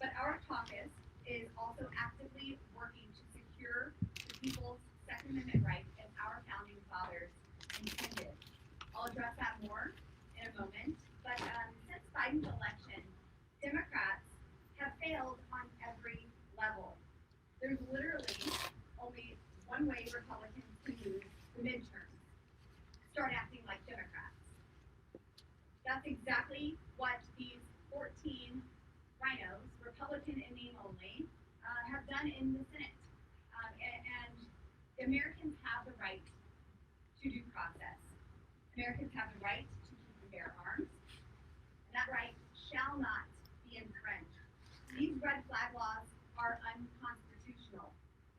But our caucus is also actively working to secure the people's Second Amendment rights as our founding fathers intended. I'll address that more in a moment, but since Biden's election, Democrats have failed on every level. There's literally only one way Republicans can lose the midterms: start acting like Democrats. That's exactly what these 14 rhinos, Republican in name only, have done in the Senate. And Americans have the right to due process. Americans have the right to keep and bear arms, and that right shall not be infringed. These red flag laws are unconstitutional,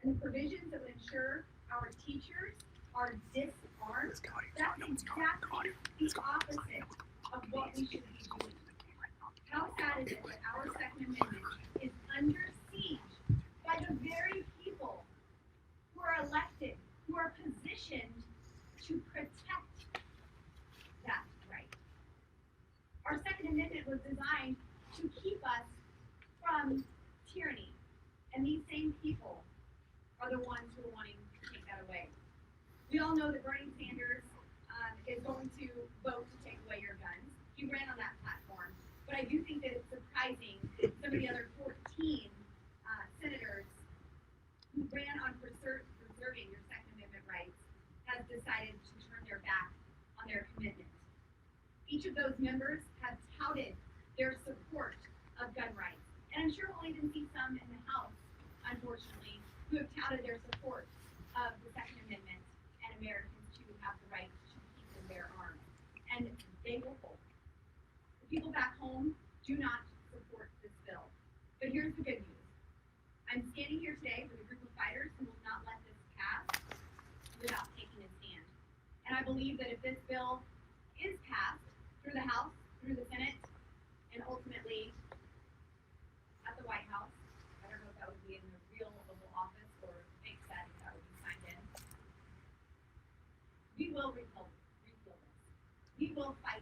and the provisions that would ensure our teachers are disarmed, that's exactly the opposite of what we should be doing. How sad is it that our Second Amendment is under siege by the very people who are elected, who are positioned to protect that right? Our Second Amendment was designed to keep us from tyranny, and these same people are the ones who are wanting to take that away. We all know that Bernie Sanders is going to vote to take away your guns. He ran on that platform. But I do think that it's surprising some of the other 14 senators who ran on preserving your Second Amendment rights have decided to turn their back on their commitment. Each of those members have touted their support of gun rights. And I'm sure we'll even see some in the House, unfortunately, who have touted their support of the Second Amendment and Americans to have the right to keep and bear arms. And they will hold. People back home do not support this bill. But here's the good news. I'm standing here today with a group of fighters who will not let this pass without taking a stand. And I believe that if this bill is passed through the House, through the Senate, and ultimately at the White House, I don't know if that would be in the real Oval Office or fake set, if that would be signed in, we will repeal this. We will fight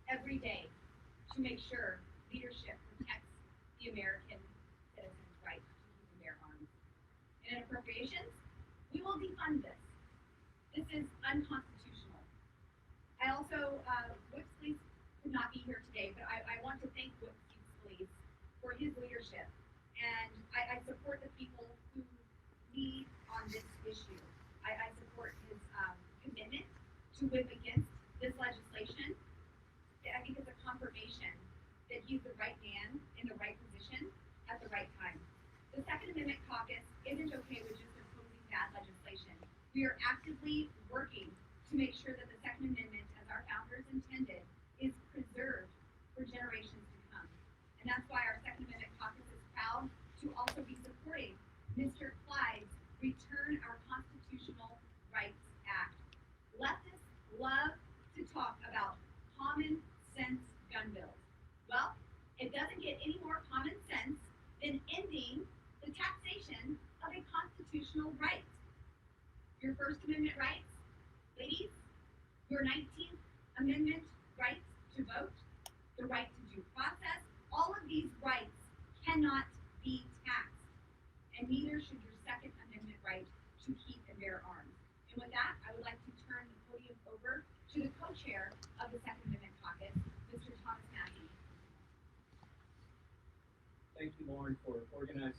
every day to make sure leadership protects the American citizens' right to keep and bear arms. And in appropriations, we will defund this. This is unconstitutional. I also, Whip Police could not be here today, but I want to thank Whip Police for his leadership. And I support the people who lead on this issue. I support his commitment to whip against this legislation. I think it's a confirmation that he's the right man in the right position at the right time. The Second Amendment caucus isn't okay with just opposing bad legislation. We are actively working to make sure that the Second Amendment, as our founders intended, is preserved for generations to come. And that's why our Second Amendment caucus is proud to also be supporting Mr. Clyde's Return Our Constitutional Rights Act. Leftists love to talk about common sense gun bills. Well, it doesn't get any more common sense than ending the taxation of a constitutional right. Your First Amendment rights, ladies, your 19th Amendment rights to vote, the right to due process, all of these rights cannot be taxed. And neither should your Second Amendment right to keep and bear arms. And with that, I would like to turn the podium over to the co-chair of the Second Amendment caucus, Mr. Thomas Mackey. Thank you, Lauren, for organizing